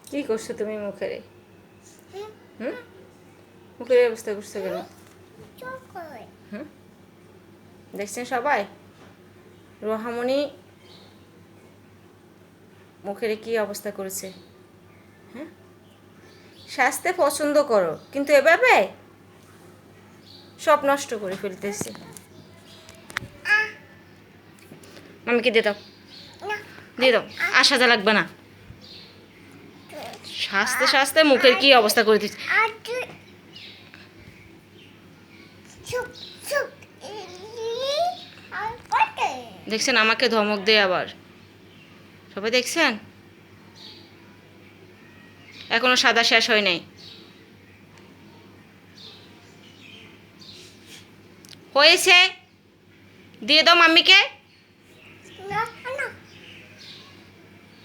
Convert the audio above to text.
কি করছো তুমি মুখের? হুম, মুখের এই অবস্থা করছো কেন? হুম, দেখছেন সবাই রোহামণি মুখের কি অবস্থা করেছে? হ্যাঁ, স্বাস্থ্য পছন্দ করো কিন্তু এভাবে সব নষ্ট করে ফেলতেছে। মামিকে দিয়ে দাও, দিয়ে দাও, আর সাজা লাগবে না। সাজতে সাজতে মুখের কি অবস্থা করে দিচ্ছে। দেখছেন আমাকে ধমক দেয় আবার, সবাই দেখছেন? এখনো সাদা শেষ হয় নাই। হয়েছে, দিয়ে দাও মাম্মিকে।